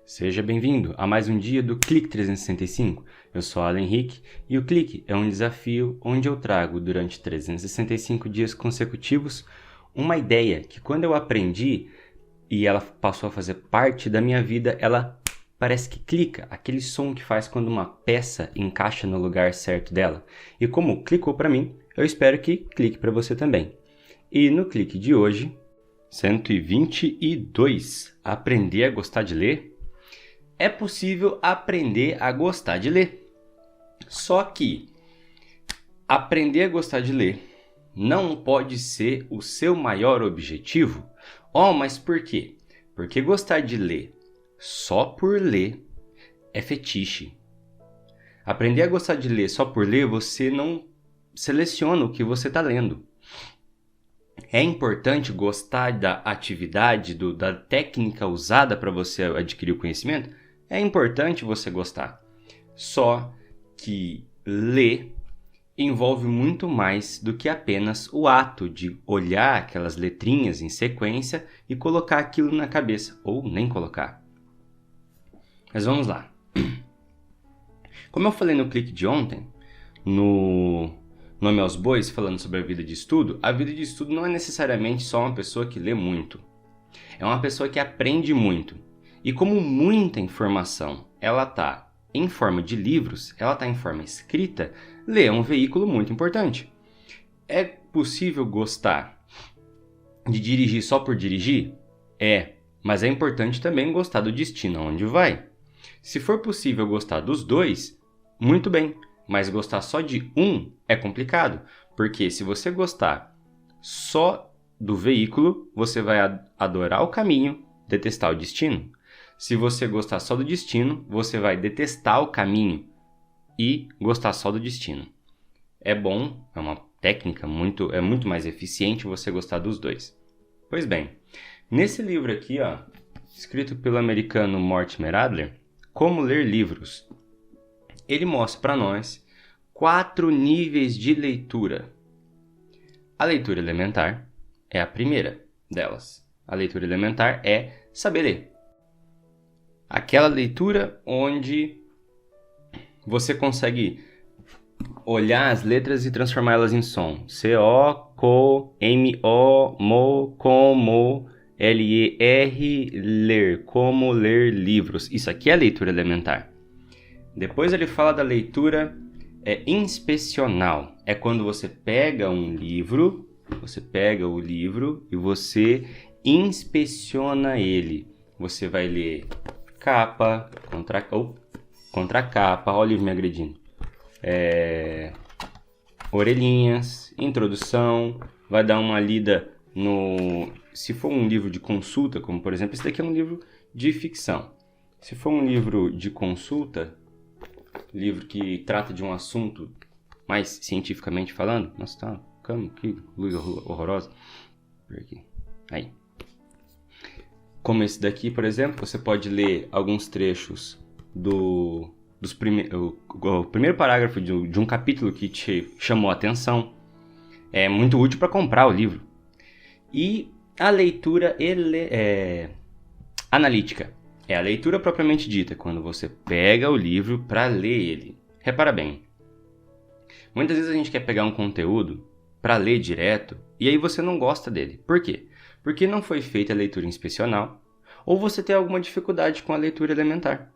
Seja bem-vindo a mais um dia do Clique 365. Eu sou Alan Henrique e o Clique é um desafio onde eu trago durante 365 dias consecutivos uma ideia que quando eu aprendi e ela passou a fazer parte da minha vida, ela parece que clica, aquele som que faz quando uma peça encaixa no lugar certo dela. E como clicou para mim, eu espero que clique para você também. E no clique de hoje, 122, aprender a gostar de ler. É possível aprender a gostar de ler. Só que aprender a gostar de ler não pode ser o seu maior objetivo. Mas por quê? Porque gostar de ler só por ler é fetiche. Aprender a gostar de ler só por ler, você não seleciona o que você está lendo. É importante gostar da atividade, da técnica usada para você adquirir o conhecimento? É importante você gostar. Só que ler envolve muito mais do que apenas o ato de olhar aquelas letrinhas em sequência e colocar aquilo na cabeça, ou nem colocar. Mas vamos lá. Como eu falei no clique de ontem, no Nome aos Bois, falando sobre a vida de estudo, a vida de estudo não é necessariamente só uma pessoa que lê muito. É uma pessoa que aprende muito. E como muita informação ela está em forma de livros, ela está em forma escrita, ler é um veículo muito importante. É possível gostar de dirigir só por dirigir? É, mas é importante também gostar do destino aonde vai. Se for possível gostar dos dois, muito bem, mas gostar só de um é complicado, porque se você gostar só do veículo, você vai adorar o caminho, detestar o destino. Se você gostar só do destino, você vai detestar o caminho e gostar só do destino. É bom, é uma técnica é muito mais eficiente você gostar dos dois. Pois bem, nesse livro aqui, escrito pelo americano Mortimer Adler, Como Ler Livros, ele mostra para nós 4 níveis de leitura. A leitura elementar é a primeira delas. A leitura elementar é saber ler. Aquela leitura onde você consegue olhar as letras e transformá-las em som. C-O, CO, M-O, MO, COMO, L-E-R, ler. Como ler livros. Isso aqui é a leitura elementar. Depois ele fala da leitura inspecional. É quando você pega um livro, e você inspeciona ele. Você vai ler capa, contracapa, olha o livro me agredindo. Orelhinhas, introdução, vai dar uma lida no... Se for um livro de consulta, como por exemplo, esse daqui é um livro de ficção. Se for um livro de consulta, livro que trata de um assunto mais cientificamente falando, nossa, tá, que luz horrorosa. Por aqui. Aí. Como esse daqui, por exemplo, você pode ler alguns trechos o primeiro parágrafo de um capítulo que te chamou a atenção. É muito útil para comprar o livro. E a leitura analítica. É a leitura propriamente dita, quando você pega o livro para ler ele. Repara bem, muitas vezes a gente quer pegar um conteúdo para ler direto e aí você não gosta dele. Por quê? Porque não foi feita a leitura inspecional ou você tem alguma dificuldade com a leitura elementar.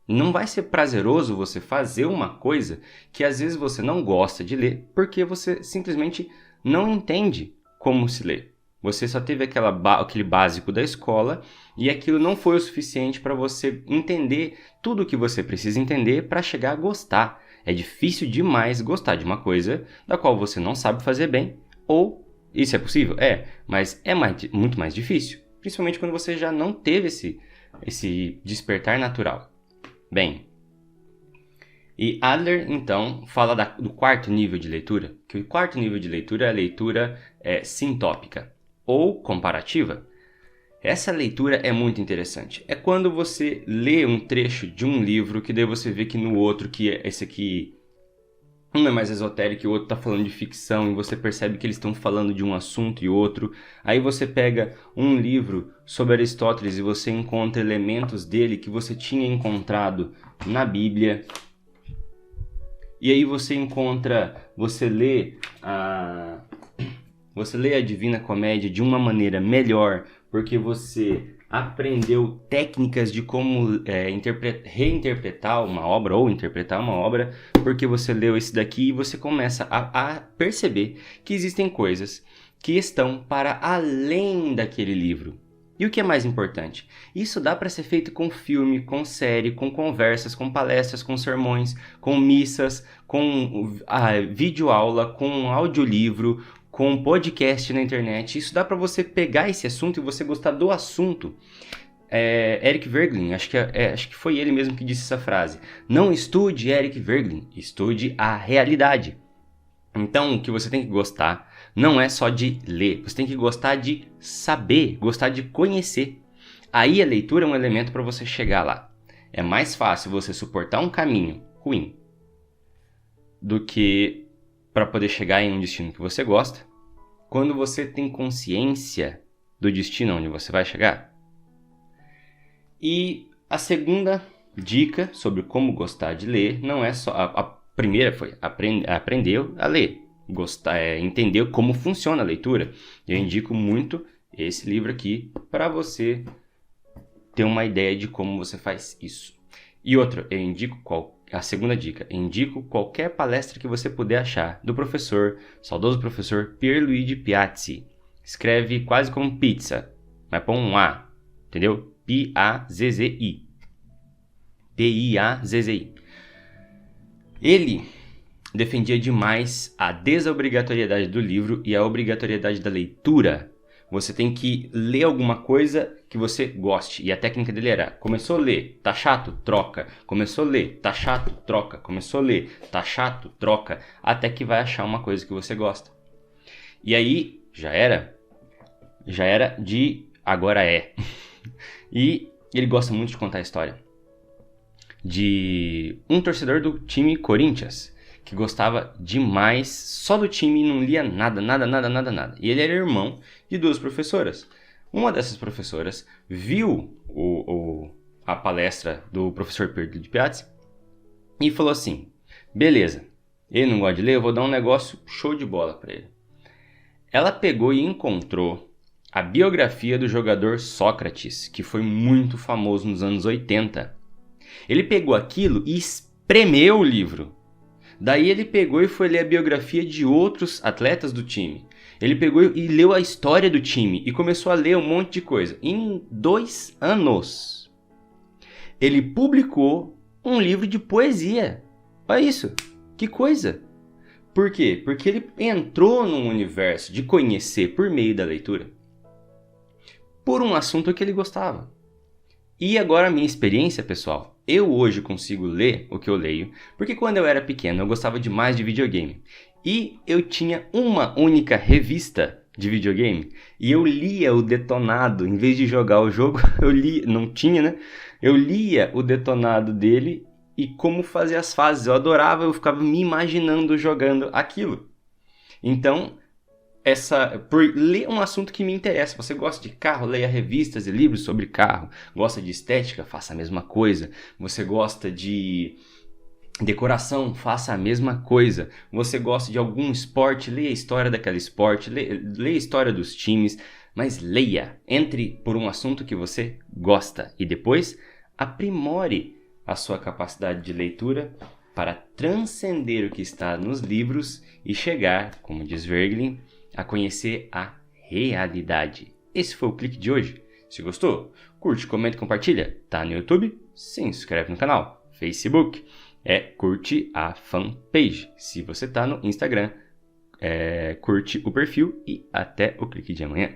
Não vai ser prazeroso você fazer uma coisa que às vezes você não gosta de ler porque você simplesmente não entende como se lê. Você só teve aquele básico da escola e aquilo não foi o suficiente para você entender tudo o que você precisa entender para chegar a gostar. É difícil demais gostar de uma coisa da qual você não sabe fazer bem, ou isso é possível? Mas é muito mais difícil, principalmente quando você já não teve esse despertar natural. Bem, e Adler, então, fala do quarto nível de leitura, que o quarto nível de leitura é a leitura sintópica ou comparativa. Essa leitura é muito interessante. É quando você lê um trecho de um livro que daí você vê que no outro, que esse aqui Um é mais esotérico e o outro tá falando de ficção e você percebe que eles estão falando de um assunto e outro. Aí você pega um livro sobre Aristóteles e você encontra elementos dele que você tinha encontrado na Bíblia. E aí você lê a Divina Comédia de uma maneira melhor, porque você aprendeu técnicas de como reinterpretar uma obra ou interpretar uma obra, porque você leu esse daqui e você começa a perceber que existem coisas que estão para além daquele livro. E o que é mais importante? Isso dá para ser feito com filme, com série, com conversas, com palestras, com sermões, com missas, com videoaula, com audiolivro, com podcast na internet. Isso dá para você pegar esse assunto e você gostar do assunto. Eric Voegelin, acho que foi ele mesmo que disse essa frase. Não estude Eric Voegelin, estude a realidade. Então, o que você tem que gostar não é só de ler, você tem que gostar de saber, gostar de conhecer. Aí a leitura é um elemento para você chegar lá. É mais fácil você suportar um caminho ruim do que para poder chegar em um destino que você gosta, quando você tem consciência do destino onde você vai chegar. E a segunda dica sobre como gostar de ler não é só... A primeira foi aprender a ler, entender como funciona a leitura. Eu indico muito esse livro aqui para você ter uma ideia de como você faz isso. E outra, a segunda dica, indico qualquer palestra que você puder achar do saudoso professor Pierluigi Piazzi. Escreve quase como pizza, mas põe um A, entendeu? P-A-Z-Z-I. P-I-A-Z-Z-I. Ele defendia demais a desobrigatoriedade do livro e a obrigatoriedade da leitura. Você tem que ler alguma coisa que você goste. E a técnica dele era: começou a ler, tá chato? Troca. Começou a ler, tá chato? Troca. Começou a ler, tá chato? Troca. Até que vai achar uma coisa que você gosta. E aí, já era de agora é. E ele gosta muito de contar a história de um torcedor do time Corinthians, que gostava demais só do time e não lia nada. E ele era irmão de duas professoras. Uma dessas professoras viu a palestra do professor Pierluigi Piazzi e falou assim: beleza, ele não gosta de ler, eu vou dar um negócio show de bola para ele. Ela pegou e encontrou a biografia do jogador Sócrates, que foi muito famoso nos anos 80. Ele pegou aquilo e espremeu o livro. Daí ele pegou e foi ler a biografia de outros atletas do time. Ele pegou e leu a história do time e começou a ler um monte de coisa. Em 2 anos, ele publicou um livro de poesia. Olha isso, que coisa! Por quê? Porque ele entrou num universo de conhecer por meio da leitura, por um assunto que ele gostava. E agora a minha experiência, pessoal, eu hoje consigo ler o que eu leio, porque quando eu era pequeno eu gostava demais de videogame. E eu tinha uma única revista de videogame, e eu lia o detonado, em vez de jogar o jogo, eu lia o detonado dele e como fazer as fases. Eu adorava, eu ficava me imaginando jogando aquilo. Então, por ler um assunto que me interessa. Você gosta de carro? Leia revistas e livros sobre carro. Gosta de estética? Faça a mesma coisa. Você gosta de decoração? Faça a mesma coisa. Você gosta de algum esporte? Leia a história daquele esporte. Leia a história dos times. Mas leia. Entre por um assunto que você gosta. E depois aprimore a sua capacidade de leitura para transcender o que está nos livros e chegar, como diz Voegelin, a conhecer a realidade. Esse foi o clique de hoje. Se gostou, curte, comenta e compartilha. Tá no YouTube? Se inscreve no canal. Facebook, curte a fanpage. Se você tá no Instagram, curte o perfil e até o clique de amanhã.